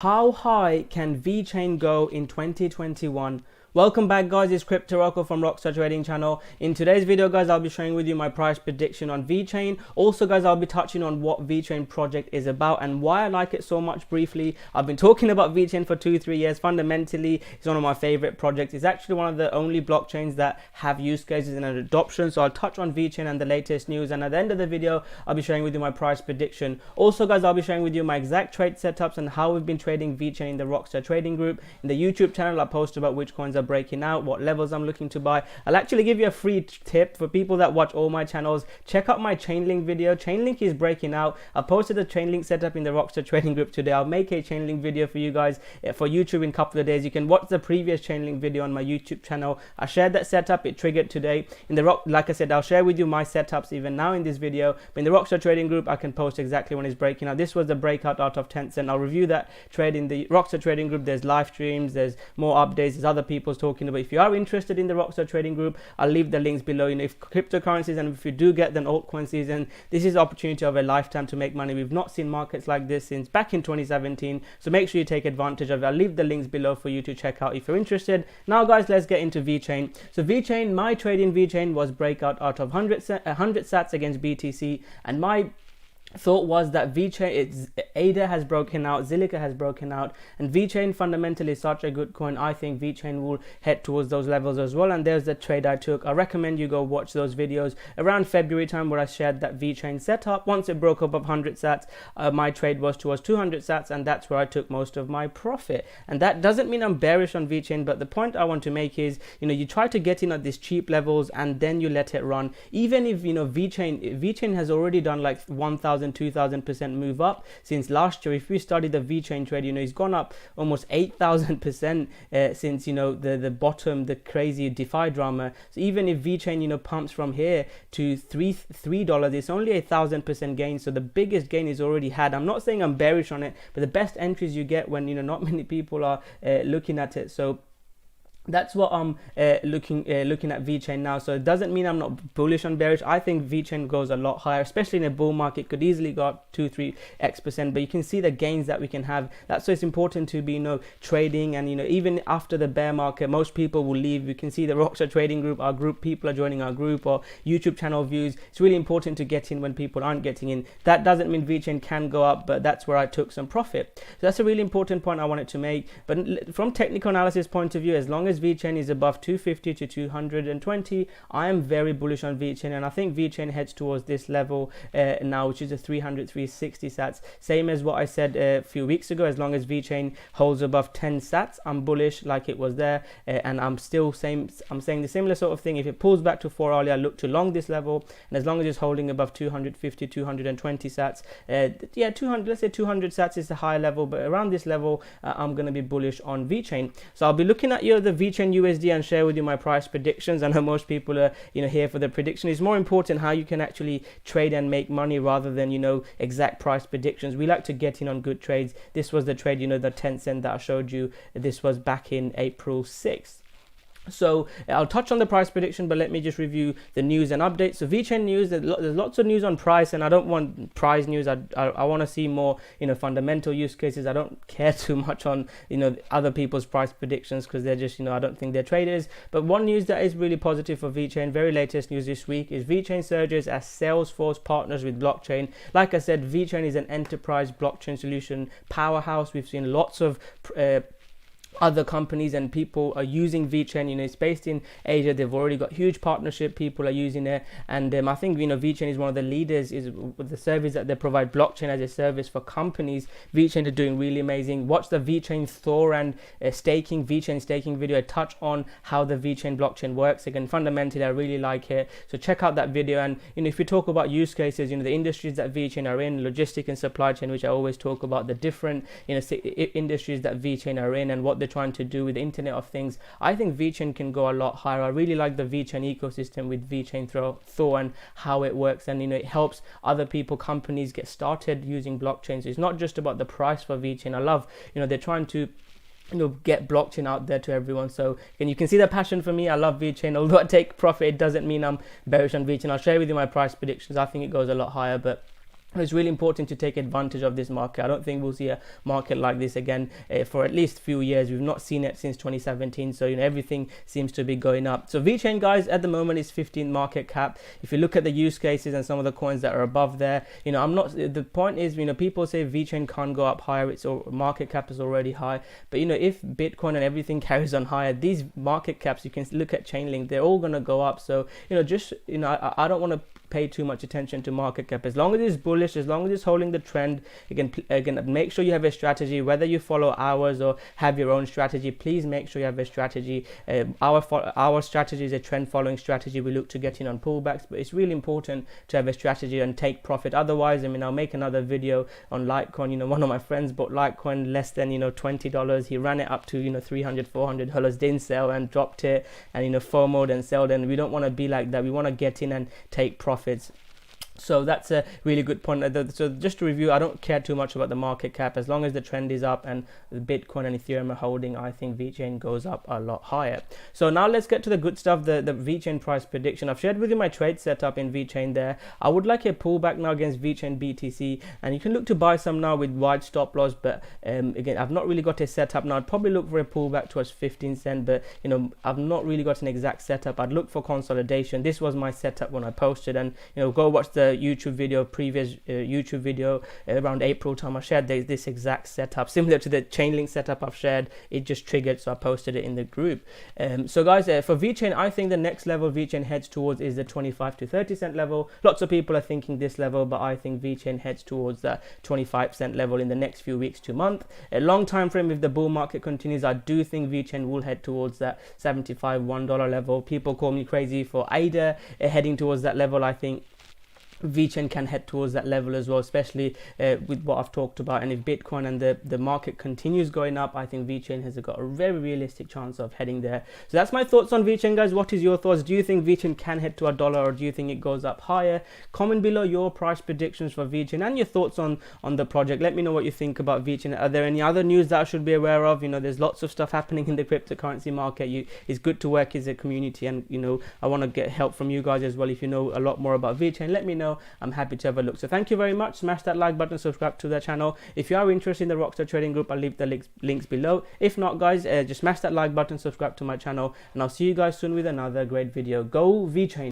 How high can VeChain go in 2021? Welcome back, guys. It's Crypto Rocco from Rockstar Trading Channel. In today's video, guys, I'll be sharing with you my price prediction on VeChain. Also, guys, I'll be touching on what VeChain project is about and why I like it so much briefly. I've been talking about VeChain for 2-3 years. Fundamentally, it's one of my favorite projects. It's actually one of the only blockchains that have use cases and an adoption. So I'll touch on VeChain and the latest news. And at the end of the video, I'll be sharing with you my price prediction. Also, guys, I'll be sharing with you my exact trade setups and how we've been trading VeChain in the Rockstar Trading Group. In the YouTube channel, I post about which coins are breaking out, what levels I'm looking to buy. I'll actually give you a free tip for people that watch all my channels. Check out my Chainlink video. Chainlink is breaking out. I posted a Chainlink setup in the Rockstar Trading Group today. I'll make a Chainlink video for you guys for YouTube in a couple of days. You can watch the previous Chainlink video on my YouTube channel. I shared that setup. It triggered today. Like I said, I'll share with you my setups even now in this video. But in the Rockstar Trading Group, I can post exactly when it's breaking out. This was the breakout out of Tencent. I'll review that trade in the Rockstar Trading Group. There's live streams, there's more updates, there's other people talking about. If you are interested in the Rockstar Trading Group, I'll leave the links below. If cryptocurrencies, and if you do get an altcoin season, this is the opportunity of a lifetime to make money. We've not seen markets like this since back in 2017, so make sure you take advantage of it. I'll leave the links below for you to check out if you're interested. Now, guys, let's get into VeChain. So VeChain, my trade in VeChain was breakout out of 100 sats against BTC, and my thought was that VeChain, ADA has broken out, Zilliqa has broken out, and VeChain fundamentally is such a good coin. I think VeChain will head towards those levels as well, and there's the trade I took. I recommend you go watch those videos around February time where I shared that VeChain setup. Once it broke above 100 sats, my trade was towards 200 sats, and that's where I took most of my profit. And that doesn't mean I'm bearish on VeChain, but the point I want to make is, you try to get in at these cheap levels and then you let it run. Even if, VeChain has already done like 2,000% move up since last year. If we study the VeChain trade, it's gone up almost 8,000% since the bottom, the crazy DeFi drama. So even if VeChain pumps from here to $3, it's only 1,000% gain. So the biggest gain is already had. I'm not saying I'm bearish on it, but the best entries you get when not many people are looking at it. So that's what I'm looking at VeChain now. So it doesn't mean I'm not bullish on bearish. I think VeChain goes a lot higher, especially in a bull market. Could easily go up 2-3x%, but you can see the gains that we can have. That's why it's important to be trading, and even after the bear market, most people will leave. You can see the Rockstar Trading Group, our group, people are joining our group, or YouTube channel views. It's really important to get in when people aren't getting in. That doesn't mean VeChain can go up, but that's where I took some profit. So that's a really important point I wanted to make. But from technical analysis point of view, as long as VeChain is above 250 to 220, I am very bullish on VeChain, and I think VeChain heads towards this level now, which is a 360 sats. Same as what I said a few weeks ago. As long as VeChain holds above 10 sats, I'm bullish like it was there, and I'm saying the similar sort of thing. If it pulls back to 4 hourly, I look to long this level, and as long as it's holding above 250, 220 sats, yeah, 200, let's say 200 sats is the high level, but around this level, I'm going to be bullish on VeChain. So I'll be looking at the VeChain USD and share with you my price predictions. I know most people are here for the prediction. It's more important how you can actually trade and make money rather than exact price predictions. We like to get in on good trades. This was the trade, the Tencent that I showed you. This was back in April 6th. So I'll touch on the price prediction, but let me just review the news and updates. So VeChain news, there's lots of news on price, and I don't want price news. I want to see more fundamental use cases. I don't care too much on other people's price predictions, because they're just I don't think they're traders. But one news that is really positive for VeChain, very latest news this week, is VeChain surges as Salesforce partners with blockchain. Like I said, VeChain is an enterprise blockchain solution powerhouse. We've seen lots of other companies and people are using VeChain. It's based in Asia. They've already got huge partnership. People are using it, and I think VeChain is one of the leaders is with the service that they provide, blockchain as a service for companies. VeChain are doing really amazing. Watch the VeChain Thor and VeChain staking video. I touch on how the VeChain blockchain works. Again, fundamentally, I really like it. So check out that video. And if you talk about use cases, the industries that VeChain are in, logistic and supply chain, which I always talk about, the different industries that VeChain are in and what they're trying to do with the Internet of Things. I think VeChain can go a lot higher. I really like the VeChain ecosystem with VeChain Thor and how it works, and it helps other people, companies get started using blockchains. So it's not just about the price for VeChain. I love they're trying to get blockchain out there to everyone. So and you can see the passion for me. I love VeChain. Although I take profit, it doesn't mean I'm bearish on VeChain. I'll share with you my price predictions. I think it goes a lot higher, but It's really important to take advantage of this market. I don't think we'll see a market like this again for at least a few years. We've not seen it since 2017, so everything seems to be going up. So VeChain, guys, at the moment is 15 market cap. If you look at the use cases and some of the coins that are above there, I'm not, the point is, people say VeChain can't go up higher, its market cap is already high. But if Bitcoin and everything carries on higher, these market caps, you can look at Chainlink, they're all going to go up. So I don't want to pay too much attention to market cap. As long as it's bullish, as long as it's holding the trend, again, make sure you have a strategy. Whether you follow ours or have your own strategy, please make sure you have a strategy. Our strategy is a trend following strategy. We look to get in on pullbacks, but it's really important to have a strategy and take profit. Otherwise, I'll make another video on Litecoin. One of my friends bought Litecoin less than $20. He ran it up to $300-$400, didn't sell and dropped it, and FOMO'd and sold. And we don't want to be like that. We want to get in and take profits. So that's a really good point. So just to review, I don't care too much about the market cap. As long as the trend is up and the Bitcoin and Ethereum are holding, I think VeChain goes up a lot higher. So now let's get to the good stuff, the VeChain price prediction. I've shared with you my trade setup in VeChain there. I would like a pullback now against VeChain BTC, and you can look to buy some now with wide stop loss. But again, I've not really got a setup now. I'd probably look for a pullback towards 15 cents, but I've not really got an exact setup. I'd look for consolidation. This was my setup when I posted, and go watch the YouTube video, previous YouTube video around April time. I shared this exact setup similar to the Chainlink setup I've shared. It just triggered, so I posted it in the group. So guys, for VeChain, I think the next level VeChain heads towards is the 25 to 30 cent level. Lots of people are thinking this level, but I think VeChain heads towards that 25 cent level in the next few weeks to month. A long time frame, if the bull market continues, I do think VeChain will head towards that 75 $1 level. People call me crazy for ADA heading towards that level. I think VeChain can head towards that level as well, especially with what I've talked about. And if Bitcoin and the market continues going up, I think VeChain has got a very realistic chance of heading there. So that's my thoughts on VeChain, guys. What is your thoughts? Do you think VeChain can head to $1, or do you think it goes up higher? Comment below your price predictions for VeChain and your thoughts on the project. Let me know what you think about VeChain. Are there any other news that I should be aware of? There's lots of stuff happening in the cryptocurrency market. It's good to work as a community, and I want to get help from you guys as well. If you know a lot more about VeChain, let me know. I'm happy to have a look. So thank you very much. Smash that like button, subscribe to the channel. If you are interested in the Rockstar Trading Group, I'll leave the links below. If not, guys, just smash that like button, subscribe to my channel, and I'll see you guys soon with another great video. Go VeChain.